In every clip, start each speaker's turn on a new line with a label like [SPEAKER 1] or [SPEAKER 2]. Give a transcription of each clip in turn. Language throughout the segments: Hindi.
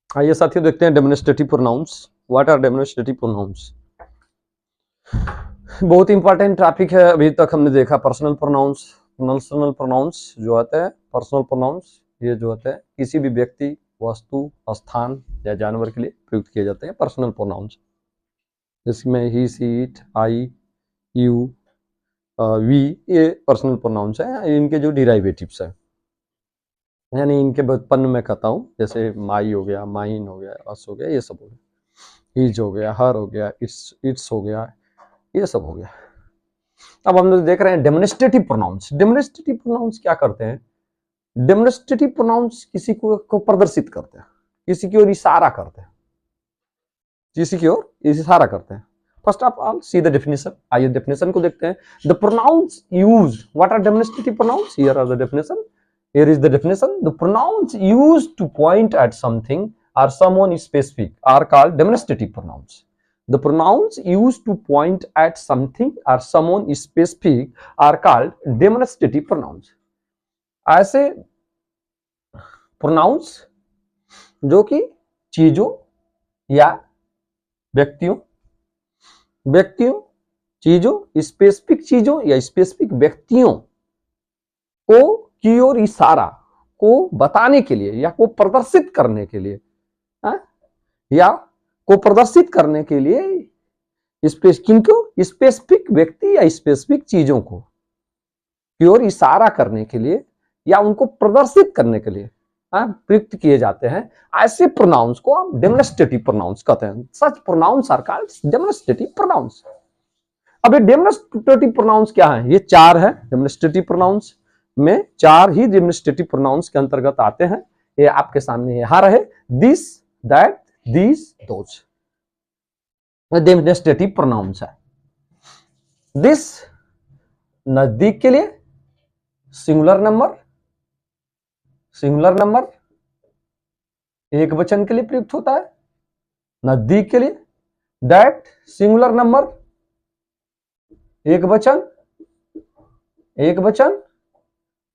[SPEAKER 1] आइए साथियों देखते हैं demonstrative pronouns. What are demonstrative pronouns? बहुत इंपॉर्टेंट टॉपिक है। अभी तक हमने देखा पर्सनल प्रोनाउंस। पर्सनल प्रोनाउंस जो होते हैं, पर्सनल प्रोनाउंस ये जो होते हैं किसी भी व्यक्ति, वस्तु, स्थान या जानवर के लिए प्रयुक्त किए जाते हैं पर्सनल प्रोनाउंस। जिसमें ही, सी, इट, आई, यू, वी, ये पर्सनल प्रोनाउंस है। इनके जो डिराइवेटिव्स है, यानी इनके व्युत्पन्न में कहता हूँ, जैसे माई हो गया, माइन हो गया, अस हो गया, ये सब हो गया, हीज हो गया, हर हो गया, इट्स हो गया, ये सब हो गया। अब हम लोग देख रहे हैं डेमोन्स्ट्रेटिव प्रोनाउंस। डेमोन्स्ट्रेटिव प्रोनाउंस क्या करते हैं? डेमोन्स्ट्रेटिव प्रोनाउंस किसी को प्रदर्शित करते हैं, किसी की ओर इशारा करते हैं, किसी की ओर इशारा करते हैं। First of all see the definition. आइए डेफिनेशन को देखते हैं। The pronouns use, what are demonstrative pronouns? Here are the definition. Here is the definition. The pronouns used to point at something or someone specific are called demonstrative pronouns. The pronouns used to point at something or someone specific are called demonstrative pronouns. ऐसे pronouns जो कि चीजों या व्यक्तियों, चीजों, स्पेसिफिक चीजों या स्पेसिफिक व्यक्तियों को की ओर इशारा को बताने के लिए या को प्रदर्शित करने के लिए, या को प्रदर्शित करने के लिए किनको? स्पेसिफिक व्यक्ति या स्पेसिफिक चीजों को की ओर इशारा करने के लिए या उनको प्रदर्शित करने के लिए प्रयुक्त किए जाते हैं। ऐसे प्रोनाउंस को हम डेमोन्स्ट्रेटिव प्रोनाउंस कहते हैं। Such pronouns are called demonstrative pronouns. अब ये डेमोन्स्ट्रेटिव प्रोनाउंस क्या है? ये चार है। डेमोन्स्ट्रेटिव प्रोनाउंस में चार ही डेमोन्स्ट्रेटिव प्रोनाउंस के अंतर्गत आते हैं। ये आपके सामने यहां रहे, this, that, this, those demonstrative pronouns है। दिस नजदीक के लिए सिंगुलर नंबर एक वचन के लिए प्रयुक्त होता है, नजदीक के लिए। दैट सिंगुलर नंबर एक वचन,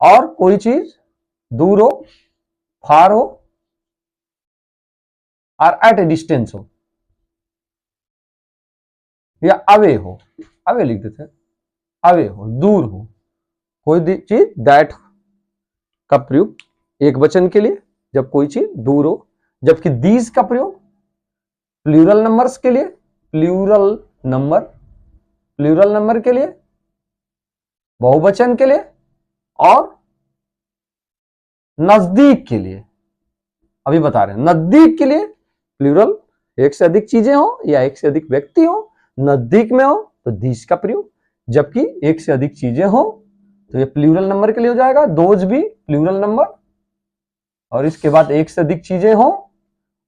[SPEAKER 1] और कोई चीज दूर हो, फार हो, और एट ए डिस्टेंस हो या अवे हो। अवे लिख देते हैं, अवे हो, दूर हो कोई चीज। दैट का प्रयोग एक वचन के लिए जब कोई चीज दूर हो, जबकि दीज का प्रयोग प्लूरल नंबर्स के लिए, प्लूरल नंबर के लिए, बहुवचन के लिए और नजदीक के लिए। अभी बता रहे हैं, नजदीक के लिए प्लूरल, एक से अधिक चीजें हो या एक से अधिक व्यक्ति हो, नजदीक में हो तो दीज का प्रयोग, जबकि एक से अधिक चीजें हो तो ये प्लूरल नंबर के लिए हो जाएगा, दोज भी प्लूरल नंबर, और इसके बाद एक से अधिक चीजें हो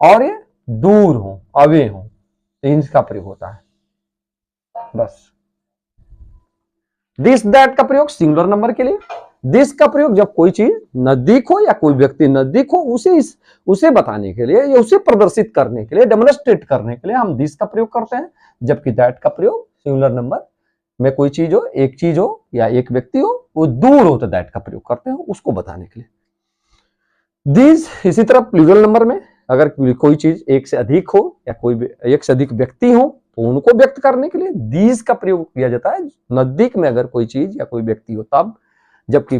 [SPEAKER 1] और ये दूर हो, अवे हो, तो इनका प्रयोग होता है। बस दिस, दैट का प्रयोग सिंगुलर नंबर के लिए। दिस का प्रयोग जब कोई चीज नजदीक हो या कोई व्यक्ति नजदीक हो, उसे बताने के लिए या उसे प्रदर्शित करने के लिए, डेमोन्स्ट्रेट करने के लिए हम दिस का प्रयोग करते हैं। जबकि दैट का प्रयोग सिंगुलर नंबर में कोई चीज हो, एक चीज हो या एक व्यक्ति हो, वो दूर हो तो दैट का प्रयोग करते हैं उसको बताने के लिए। दिस इसी तरह प्लूरल नंबर में अगर कोई चीज एक से अधिक हो या कोई एक से अधिक व्यक्ति हो तो उनको व्यक्त करने के लिए दीज का प्रयोग किया जाता है, नजदीक में अगर कोई चीज या कोई व्यक्ति हो तब। जबकि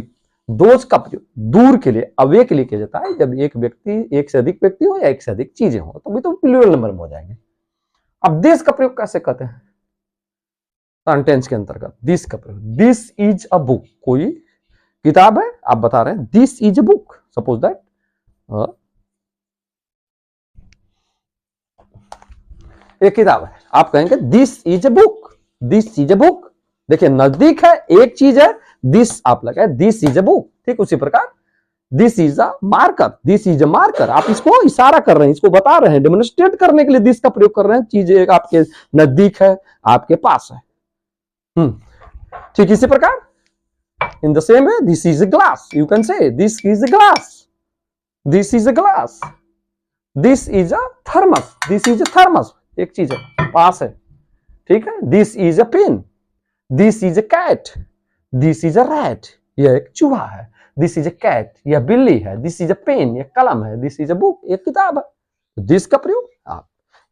[SPEAKER 1] दोज का प्रयोग दूर के लिए, अवे के लिए किया जाता है जब एक से अधिक व्यक्ति हो या एक से अधिक चीजें हो, तो भी तो प्लूरल नंबर में हो जाएंगे। अब दिस का प्रयोग कैसे करते हैं? सेंटेंस के अंतर्गत दिस का प्रयोग, दिस इज अ बुक, कोई किताब है, आप बता रहे हैं this is a book. Suppose that एक किताब है, आप कहेंगे this is a book, this is a book. देखिए नजदीक है, एक चीज है, दिस आप लगाए, दिस इज अ बुक। ठीक उसी प्रकार this is a marker, this is a marker, आप इसको इशारा कर रहे हैं, इसको बता रहे हैं, डेमोन्स्ट्रेट करने के लिए दिस का प्रयोग कर रहे हैं। चीज एक आपके नजदीक है, आपके पास है। ठीक इसी प्रकार in the same way this is a glass, you can say this is a glass, this is a glass, this is a thermos, this is a thermos, एक चीज है, पास है। ठीक है, this is a pen, this is a cat, this is a rat, यह एक चूहा है। दिस इज अ कैट, यह बिल्ली है। दिस इज अ पेन, यह कलम है। दिस इज अ बुक, यह किताब है। दिस का प्रयोग आप।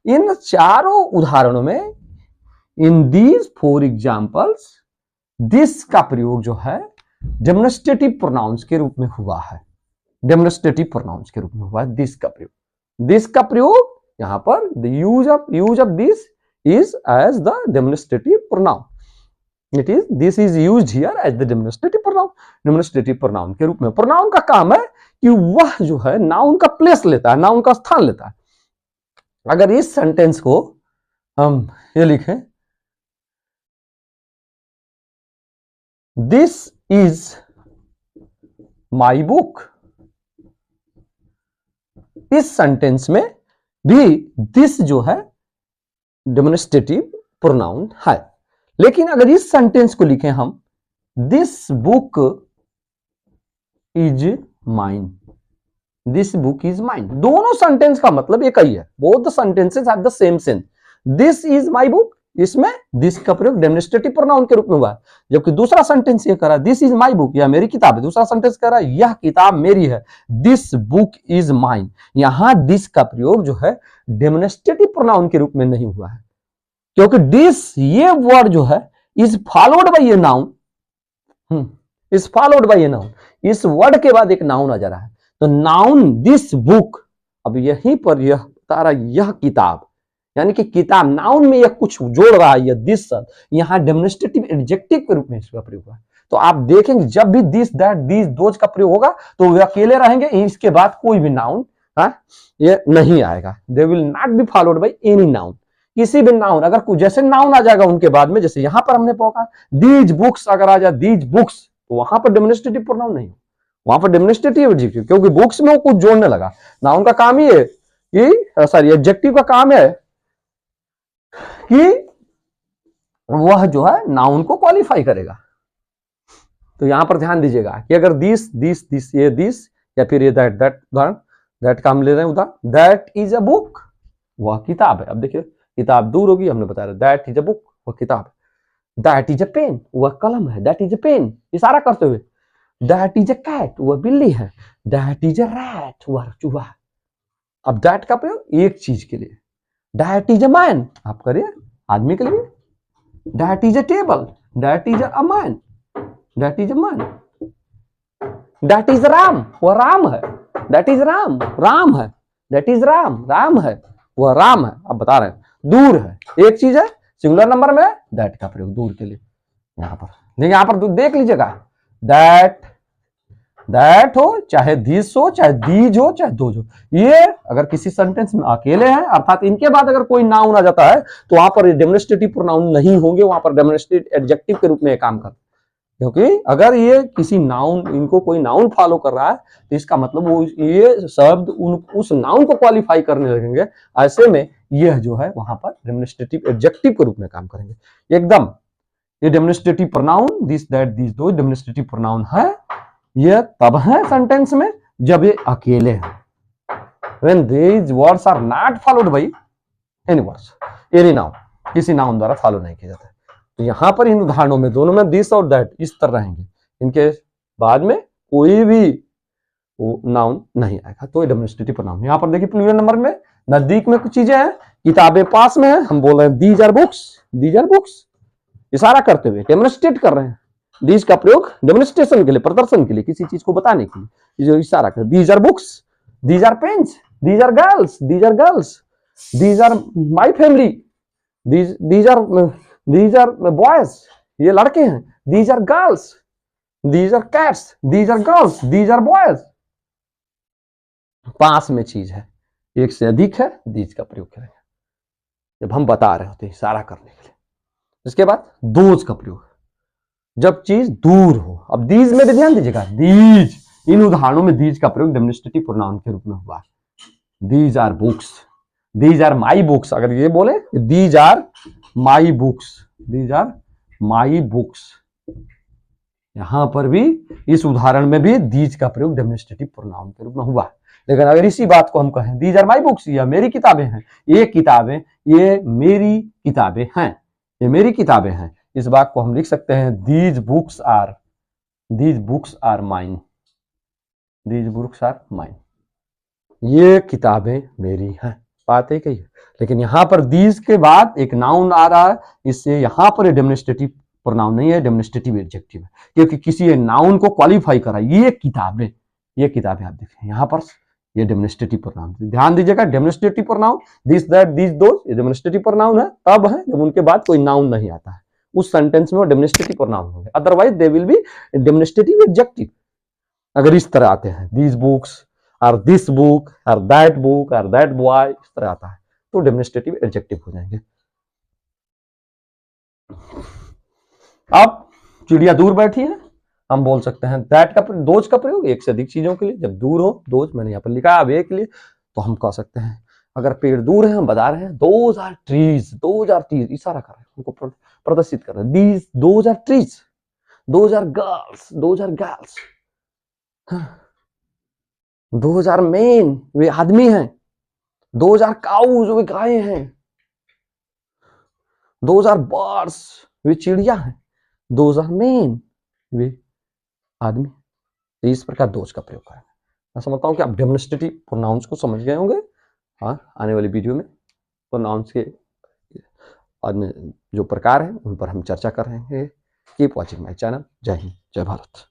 [SPEAKER 1] इन चारों उदाहरणों में, इन दीज 4 एग्जाम्पल्स, दिस का प्रयोग जो है डेमोन्स्ट्रेटिव प्रोनाउंस के रूप में हुआ है। डेमोन्स्ट्रेटिव प्रोनाउंस के रूप में हुआ है दिस का प्रयोग। दिस का प्रयोग यहां पर the use of this is as the demonstrative pronoun. It is this is used here as the demonstrative pronoun. Demonstrative pronoun के रूप में। प्रोनाउन का काम है कि वह जो है नाउन का प्लेस लेता है, नाउन का स्थान लेता है। अगर इस सेंटेंस को हम ये लिखें, दिस इज माई बुक, इस सेंटेंस में भी दिस जो है डेमोन्स्ट्रेटिव प्रोनाउन है। लेकिन अगर इस सेंटेंस को लिखें हम, this book is mine, this book is mine, दोनों सेंटेंस का मतलब एक ही है। Both the sentences have the same sense. This is my book, इसमें दिस का प्रयोग डेमोन्स्ट्रेटिव प्रोनाउन के रूप में हुआ है। जबकि दूसरा सेंटेंस ये कह रहा है दिस इज माई बुक, यह मेरी किताब है। दूसरा सेंटेंस कह रहा है यह किताब मेरी है, दिस बुक इज माइन। यहां दिस का प्रयोग जो है डेमोन्स्ट्रेटिव प्रोनाउन के रूप में नहीं हुआ है, क्योंकि दिस ये वर्ड जो है is followed by a noun, is followed by a noun. इस वर्ड के बाद एक नाउन आ जा रहा है, तो नाउन दिस बुक, अब यहीं पर यह बता रहा यह किताब, यानी कि किताब, नाउन में यह कुछ जोड़ रहा है, यह दिस शब्द यहां डेमोन्स्ट्रेटिव एडजेक्टिव के रूप में इसका प्रयोग हुआ है। तो आप देखेंगे जब भी दिस, दैट, दीज, दोज का प्रयोग होगा तो वे अकेले रहेंगे, इसके बाद कोई भी नाउन ये नहीं आएगा। They will not be followed by any noun. किसी भी नाउन, अगर कुछ जैसे नाउन आ जाएगा उनके बाद में, जैसे यहां पर हमने पढ़ा दीज बुक्स, अगर आ जाए दीज बुक्स, तो वहां पर डेमोन्स्ट्रेटिव प्रोनाउन नहीं हो, वहां पर डेमोन्स्ट्रेटिव एडजेक्टिव, क्योंकि बुक्स में वो कुछ जोड़ने लगा। नाउन का काम ही है कि, सॉरी, एडजेक्टिव का काम है कि वह जो है नाउन को क्वालिफाई करेगा। तो यहां पर ध्यान दीजिएगा कि अगर दिस, दिस, दिस, ये दिस, या फिर ये दैट, दैट, उदाहरण दैट का हम ले रहे हैं उदाहरण, दैट इज अ बुक, वह किताब है। अब देखिए किताब दूर होगी, हमने बताया दैट इज अ बुक, वह किताब है। दैट इज अ पेन, वह कलम है, दैट इज अ पेन, इशारा करते हुए। दैट इज अ कैट, वह बिल्ली है। दैट इज अ रैट, वह चूहा है। अब दैट का प्रयोग एक चीज के लिए। दैट इज अ मैन, आप करिए आदमी के लिए। That is a table, that is a man, that is a man. That is Ram, वह राम है। दैट इज राम, राम है। दैट इज राम, राम है, वह राम है। अब बता रहे हैं दूर है, एक चीज है, सिंगुलर नंबर में दैट का प्रयोग दूर के लिए यहां पर। देखिए यहां पर देख लीजिएगा, दैट, दैट हो, चाहे दिस हो, चाहे दीज हो, चाहे दोज हो, ये अगर किसी सेंटेंस में अकेले हैं, अर्थात इनके बाद अगर कोई नाउन आ जाता है तो वहां पर डेमोन्स्ट्रेटिव प्रोनाउन नहीं होंगे, वहां पर डेमोन्स्ट्रेटिव एडजेक्टिव के रूप में काम करते। क्योंकि अगर ये किसी नाउन, इनको कोई नाउन फॉलो कर रहा है तो इसका मतलब वो ये शब्द उस नाउन को क्वालिफाई करने लगेंगे। ऐसे में यह जो है वहां पर डेमोन्स्ट्रेटिव एडजेक्टिव के रूप में काम करेंगे एकदम। ये demonstrative pronoun this, that, these, दो डेमोन्स्ट्रेटिव प्रोनाउन है। ये तब है सेंटेंस में जब ये अकेले हैं, when these words are not followed by any words, any noun, किसी नाउन द्वारा फॉलो नहीं किया जाता है। तो यहां पर इन उदाहरणों में दोनों में दिस और दैट इस तरह रहेंगे, इनके बाद में कोई भी नाउन नहीं आएगा, तो डेमोन्स्ट्रेटिव प्रोनाउन। यहां पर देखिए प्लूरल नंबर में नजदीक में कुछ चीजें हैं, किताबें पास में है, हम बोल रहे हैं these are books, these are books, इशारा करते हुए डेमोन्स्ट्रेट कर रहे हैं। दीज का प्रयोग डेमोन्स्ट्रेशन के लिए, प्रदर्शन के लिए, किसी चीज को बताने के लिए जो इशारा कर। These are books, these are pens, these are girls, these are girls, these are my family, these are boys, ये लड़के हैं। These are girls, these are cats, these are girls, these are boys. पास में चीज है, एक से अधिक है, दीज का प्रयोग करेंगे जब हम बता रहे होते हैं इशारा करने के लिए। इसके बाद दोज का प्रयोग जब चीज दूर हो। अब दीज में भी ध्यान दीजिएगा, दीज, इन उदाहरणों में दीज का प्रयोग डेमोन्स्ट्रेटिव प्रोनाउन के रूप में हुआ। These are books, these are my books, अगर ये बोले these are my books, these are my books, यहां पर भी इस उदाहरण में भी दीज का प्रयोग डेमोन्स्ट्रेटिव प्रोनाउन के रूप में हुआ। लेकिन अगर इसी बात को हम कहें दीज आर माई बुक्स, या मेरी किताबें हैं, ये किताबें, ये मेरी किताबें हैं, ये मेरी किताबें हैं, इस बात को हम लिख सकते हैं these books are mine, these books are mine. ये किताबें मेरी हैं, बात एक ही है। लेकिन यहाँ पर दीज के बाद एक नाउन आ रहा है, इससे यहाँ पर डेमोन्स्ट्रेटिव प्रोनाउन नहीं है, डेमोन्स्ट्रेटिव एडजेक्टिव है, क्योंकि किसी नाउन को क्वालिफाई करा। ये किताबें आप देखें यहाँ पर ये डेमोन्स्ट्रेटिव प्रोनाउन, ध्यान दीजिएगा, demonstrative pronoun this that this those, ये डेमोन्स्ट्रेटिव प्रोनाउन है तब है जब उनके बाद कोई नाउन नहीं आता है, उस सेंटेंस में वो डेमोन्स्ट्रेटिव प्रोनाउन होंगे, otherwise they will be demonstrative adjective. अगर इस तरह आते हैं दीज बुक्स और दिस बुक और दैट बॉय, इस तरह आता है तो डेमोन्स्ट्रेटिव एडजेक्टिव हो जाएंगे। अब चिड़िया दूर बैठी है, हम बोल सकते हैं दैट का दोज का प्रयोग एक से अधिक चीजों के लिए, जब दूर हो दोज, मैंने यहाँ पर लिखा है अब एक के लिए, तो हम कह सकते हैं अगर पेड़ दूर है हम बता रहे हैं दोज आर ट्रीज, इशारा कर रहे हैं, उनको प्रदर्शित कर रहे हैं, these those are trees, those are girls, those are men, वे आदमी हैं, दोज आर काउज, वे गायें हैं, दोज आर बर्ड्स, वे चिड़िया हैं, दोज आर मेन, वे आदमी। तो इस प्रकार दोज का प्रयोग करें। मैं समझता हूं कि आप डेमोन्स्ट्रेटिव प्रोनाउंस को समझ गए होंगे। हाँ, आने वाली वीडियो में प्रोनाउंस के अन्य जो प्रकार हैं उन पर हम चर्चा कर रहे हैं। Keep watching my channel. जय हिंद, जय भारत।